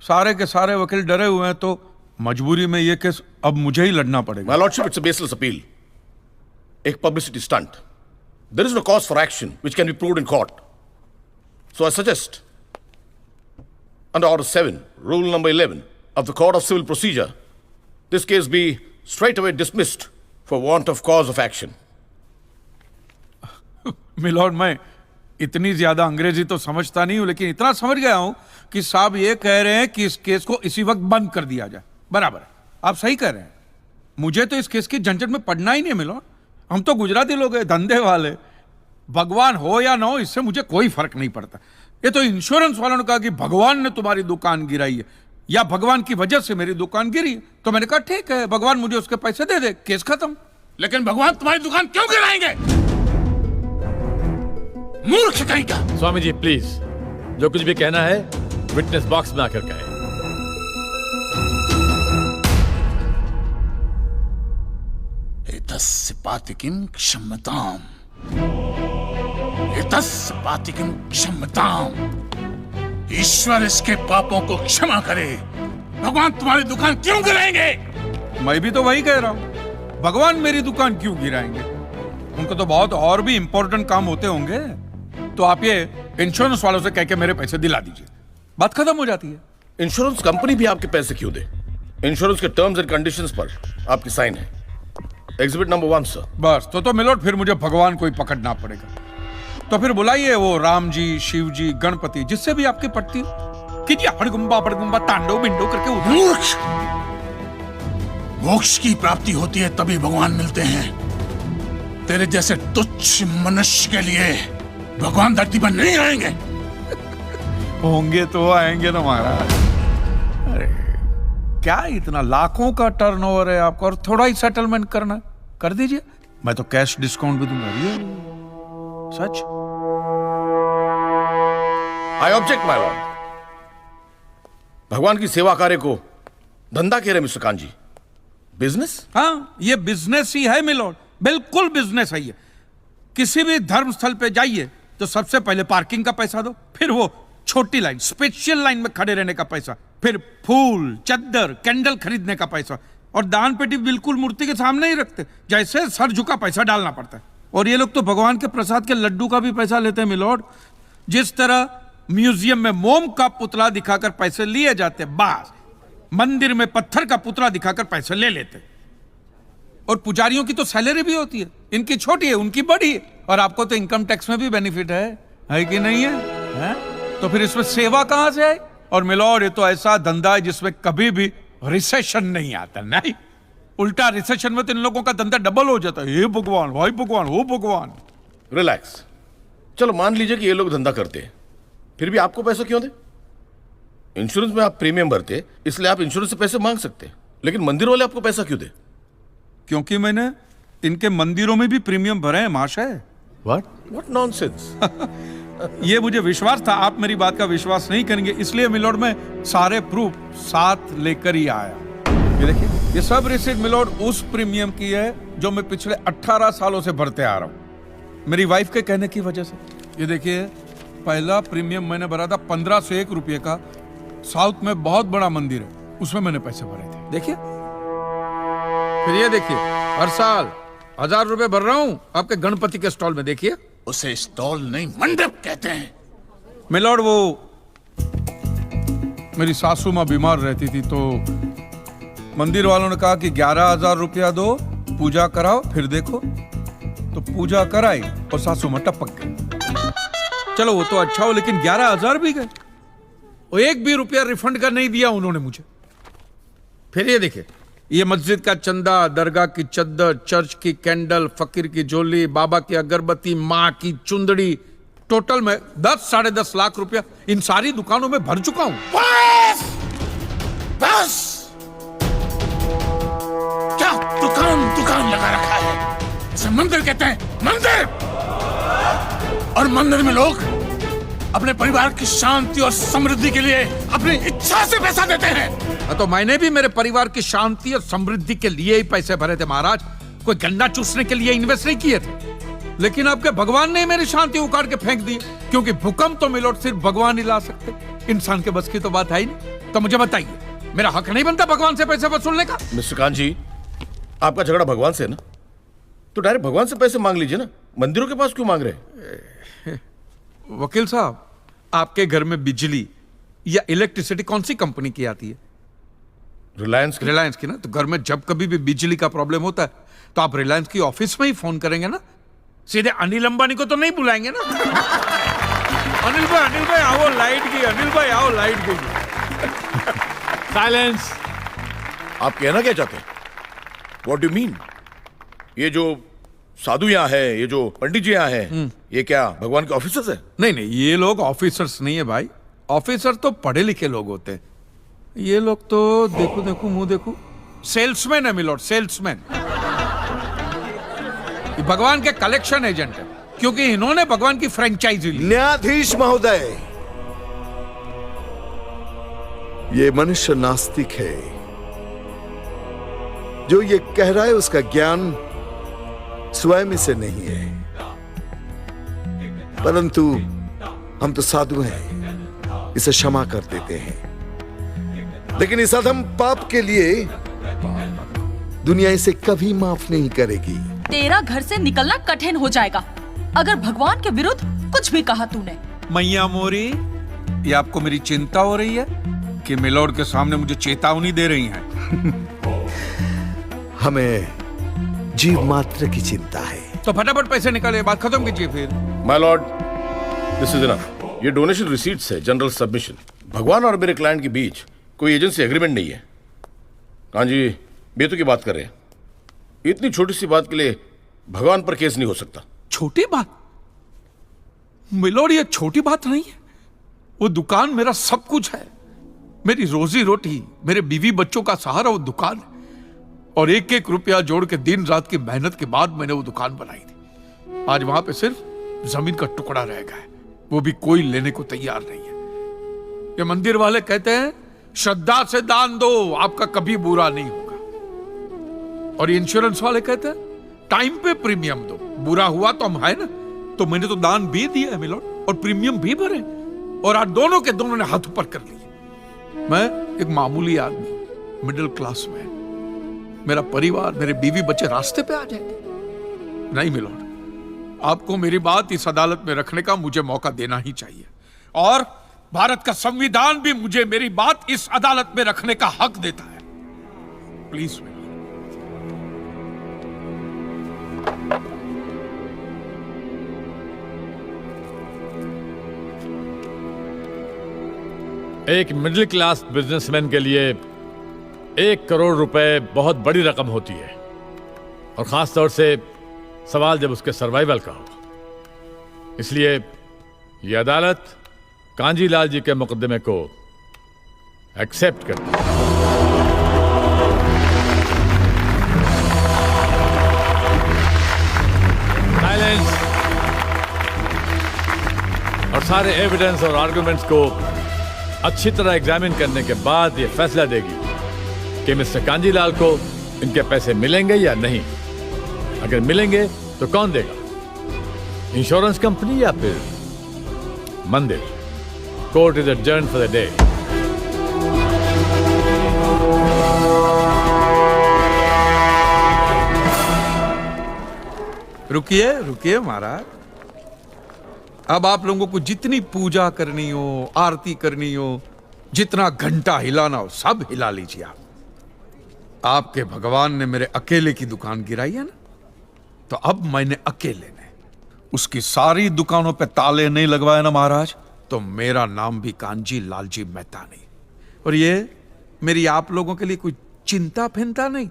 सारे के सारे वकील डरे हुए हैं, तो मजबूरी में ये केस अब मुझे ही लड़ना पड़ेगा। My lordship, it's a baseless appeal. एक publicity stunt. There is no cause for action which can be proved in court. So I suggest, under Order 7, Rule number 11 of the Court of Civil Procedure, this case be straightaway dismissed for want of cause of action. My lord, मैं इतनी ज्यादा अंग्रेजी तो समझता नहीं हूं, लेकिन इतना समझ गया हूं कि साहब ये कह रहे हैं कि इस केस को इसी वक्त बंद कर दिया जाए। बराबर है, आप सही कह रहे हैं। मुझे तो इस केस की झंझट में पड़ना ही नहीं है मिलॉर्ड। हम तो गुजराती लोग हैं, धंधे वाले। भगवान हो या ना हो, इससे मुझे कोई फर्क नहीं पड़ता। ये तो इंश्योरेंस वालों ने कहा कि भगवान ने तुम्हारी दुकान गिराई है या भगवान की वजह से मेरी दुकान गिरी, तो मैंने कहा ठीक है, भगवान मुझे उसके पैसे दे दे, केस खत्म। लेकिन भगवान तुम्हारी दुकान क्यों गिराएंगे? मूर्ख कहीं का। स्वामी जी प्लीज, जो कुछ भी कहना है विटनेस बॉक्स में आकर कहें। एतस्य पातिकीं क्षम्यताम्, एतस्य पातिकीं क्षम्यताम्। ईश्वर इसके पापों को क्षमा करे। भगवान तुम्हारी दुकान क्यों गिराएंगे? मैं भी तो वही कह रहा हूं, भगवान मेरी दुकान क्यों गिराएंगे? उनको तो बहुत और भी इंपॉर्टेंट काम होते होंगे। तो आप ये इंश्योरेंस वालों से कह के मेरे पैसे दिला दीजिए, बात खत्म हो जाती है। इंश्योरेंस कंपनी भी आपके पैसे क्यों दे? इंश्योरेंस के टर्म्स एंड कंडीशंस पर आपकी साइन है। Exhibit number 1 sir. बस तो मिलोट, फिर मुझे भगवान को ही पकड़ना पड़ेगा। तो फिर बुलाइए वो राम जी, शिव जी, गणपति, जिससे भी आपकी पड़ती कीजिए। हड़गुम्बा तांडव बिंडो करके उधर। मूर्ख! मोक्ष की प्राप्ति होती है तभी भगवान मिलते हैं। तेरे जैसे तुच्छ मनुष्य के लिए भगवान धरती पर नहीं आएंगे। होंगे तो आएंगे ना महाराज। अरे क्या इतना लाखों का टर्नओवर है आपका, और थोड़ा ही सेटलमेंट करना, कर दीजिए। मैं तो कैश डिस्काउंट भी दूंगा। ये सच। I object my lord. भगवान की सेवा कार्य को धंधा कह रहे मिस्टर कांजी, बिजनेस? हाँ, ये बिजनेस ही है मिलोड, बिल्कुल बिजनेस है ये। किसी भी धर्म स्थल पे जाइए तो सबसे पहले पार्किंग का पैसा दो, फिर वो छोटी लाइन, स्पेशल लाइन में खड़े रहने का पैसा, फिर फूल, चद्दर, कैंडल खरीदने का पैसा, और दान पेटी बिल्कुल मूर्ति के सामने ही रखते, जैसे सर झुका पैसा डालना पड़ता है। और ये लोग तो भगवान के प्रसाद के लड्डू का भी पैसा लेते हैं मिलोड। जिस तरह म्यूजियम में मोम का पुतला दिखाकर पैसे लिए जाते, बस मंदिर में पत्थर का पुतला दिखाकर पैसे ले लेते। और पुजारियों की तो सैलरी भी होती है, इनकी छोटी है, उनकी बड़ी है। और आपको तो इनकम टैक्स में भी बेनिफिट है कि नहीं है? तो फिर इसमें सेवा कहां से है? और मिलोड, ये तो ऐसा धंधा है जिसमें कभी भी रिसेशन नहीं आता। नहीं, उल्टा रिसेशन में तो इन लोगों का धंधा डबल हो जाता है। हे भगवान, भाई भगवान, हो भगवान। रिलैक्स। चलो मान लीजिए कि ये लोग धंधा करते हैं, फिर भी आपको पैसा क्यों दे? इंश्योरेंस में आप प्रीमियम भरते, इसलिए आप इंश्योरेंस से पैसे मांग सकते, लेकिन मंदिर वाले आपको पैसा क्यों दे? क्योंकि मैंने इनके मंदिरों में भी प्रीमियम भरे हैं महाशय। What nonsense! ये मुझे विश्वास था, आप मेरी बात का विश्वास नहीं करेंगे, इसलिए मिलोड में सारे प्रूफ साथ लेकर ही आया। ये देखिए, ये सब रिसीट मिलोड उस प्रीमियम की है जो मैं पिछले 18 सालों से भरते आ रहा हूं, मेरी वाइफ के कहने की वजह से। ये देखिए, पहला प्रीमियम मैंने भरा था 1501 रुपये का, साउथ में बहुत बड़ा मंदिर है, उसमें मैंने पैसे भरे थे। देखिए, फिर ये देखिए, हर साल 1000 रुपए भर रहा हूं आपके गणपति के स्टॉल में। देखिए, उसे स्टॉल नहीं मंडप कहते हैं। मिलोड, वो मेरी सासू माँ बीमार रहती थी, तो मंदिर वालों ने कहा कि 11,000 रुपया दो, पूजा कराओ, फिर देखो। तो पूजा कराई और सासू माँ टपक गई। चलो वो तो अच्छा हो, लेकिन 11,000 भी गए, और एक भी रुपया रिफंड का नहीं दिया उन्होंने मुझे। फिर ये देखिए, ये मस्जिद का चंदा, दरगाह की चद्दर, चर्च की कैंडल, फकीर की झोली, बाबा की अगरबत्ती, माँ की चुंदड़ी, टोटल में 10-10.5 लाख रुपया इन सारी दुकानों में भर चुका हूं। बस! बस! क्या दुकान लगा रखा है? इसे मंदिर कहते हैं, मंदिर! और मंदिर में लोग अपने परिवार की शांति और समृद्धि के लिए अपनी इच्छा से पैसा देते हैं। तो मैंने भी मेरे परिवार की शांति और समृद्धि के लिए ही पैसे भरे थे महाराज, कोई गन्ना चूसने के लिए इन्वेस्ट नहीं किए थे। लेकिन आपके भगवान ने मेरी शांति उखाड़ के फेंक दी, क्योंकि भूकंप तो मिलोट सिर्फ भगवान ही ला सकते, इंसान के बस की तो बात है ही नहीं। तो मुझे बताइए, मेरा हक नहीं बनता भगवान से पैसे वसूलने का? मिस्टर कांत जी, आपका झगड़ा भगवान से है ना, तो डायरेक्ट भगवान से पैसे मांग लीजिए ना, मंदिरों के पास क्यों मांग रहे हैं? वकील साहब, आपके घर में बिजली या इलेक्ट्रिसिटी कौन सी कंपनी की आती है? रिलायंस रिलायंस की ना। तो घर में जब कभी भी बिजली का प्रॉब्लम होता है तो आप रिलायंस की ऑफिस में ही फोन करेंगे ना, सीधे अनिल अंबानी को तो नहीं बुलाएंगे ना। अनिल भाई आओ लाइट गई, अनिल भाई आओ लाइट गई। साइलेंस। आप कहना क्या चाहते हैं? What do mean? ये जो साधु यहाँ है, ये जो पंडित जी यहाँ है, ये क्या भगवान के ऑफिसर्स है? नहीं, ये लोग ऑफिसर्स नहीं है भाई। ऑफिसर तो पढ़े लिखे लोग होते हैं, ये लोग तो देखो मुंह देखो, सेल्समैन है मिलोड, सेल्समैन। ये भगवान के कलेक्शन एजेंट है, क्योंकि इन्होंने भगवान की फ्रेंचाइजी ली। न्यायाधीश महोदय, ये मनुष्य नास्तिक है। जो ये कह रहा है उसका ज्ञान स्वयं से नहीं है, परंतु हम तो साधु हैं, इसे क्षमा कर देते हैं। लेकिन इस अधम पाप के लिए दुनिया इसे कभी माफ नहीं करेगी। तेरा घर से निकलना कठिन हो जाएगा अगर भगवान के विरुद्ध कुछ भी कहा तूने। मैया मोरी, ये आपको मेरी चिंता हो रही है कि मिलोड के सामने मुझे चेतावनी दे रही हैं? हमें जीव मात्र की चिंता है। तो फटाफट पैसे निकाले, बात खत्म कीजिए फिर। My Lord, this is enough. ये डोनेशन रिसीट्स है, जनरल सबमिशन। भगवान और मेरे क्लाइंट के बीच कोई एजेंसी एग्रीमेंट नहीं है। कांत जी बेतु की बात कर रहे हैं। इतनी छोटी सी बात के लिए भगवान पर केस नहीं हो सकता। छोटी बात मिलोड, ये छोटी बात नहीं है। वो दुकान मेरा सब कुछ है, मेरी रोजी रोटी, मेरे बीवी बच्चों का सहारा वो दुकान है। और एक एक रुपया जोड़ के दिन रात की मेहनत के बाद मैंने वो दुकान बनाई थी। आज वहां पे सिर्फ जमीन का टुकड़ा रह गया है, वो भी कोई लेने को तैयार नहीं है। ये मंदिर वाले कहते हैं श्रद्धा से दान दो, आपका कभी बुरा नहीं होगा। और ये इंश्योरेंस वाले कहते हैं टाइम पे प्रीमियम दो, बुरा हुआ तो हम है ना। तो मैंने तो दान भी दिया है मिलोड, और प्रीमियम भी भरे, और आज दोनों के दोनों ने हाथ ऊपर कर लिए। मैं एक मामूली आदमी, मिडिल क्लास में, मेरा परिवार, मेरे बीवी बच्चे रास्ते पे आ जाएंगे। नहीं मिलोड, आपको मेरी बात इस अदालत में रखने का मुझे मौका देना ही चाहिए, और भारत का संविधान भी मुझे मेरी बात इस अदालत में रखने का हक देता है। Please milord. एक मिडिल क्लास बिजनेसमैन के लिए 1 करोड़ रुपए बहुत बड़ी रकम होती है, और खास तौर से सवाल जब उसके सर्वाइवल का हो। इसलिए यह अदालत कांजीलाल जी के मुकदमे को एक्सेप्ट करती है। साइलेंस। और सारे एविडेंस और आर्गुमेंट्स को अच्छी तरह एग्जामिन करने के बाद यह फैसला देगी कि मिस्टर कांजीलाल को इनके पैसे मिलेंगे या नहीं। अगर मिलेंगे तो कौन देगा, इंश्योरेंस कंपनी या फिर मंदिर? Court is adjourned for the day. रुकिए महाराज, अब आप लोगों को जितनी पूजा करनी हो, आरती करनी हो, जितना घंटा हिलाना हो, सब हिला लीजिए आप। आपके भगवान ने मेरे अकेले की दुकान गिराई है ना, तो अब मैंने अकेले ने उसकी सारी दुकानों पे ताले नहीं लगवाए ना महाराज, तो मेरा नाम भी कांजी लालजी मेहता नहीं। और ये मेरी आप लोगों के लिए कोई चिंता फिंता नहीं,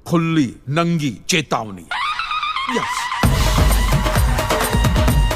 खुली नंगी चेतावनी। यस।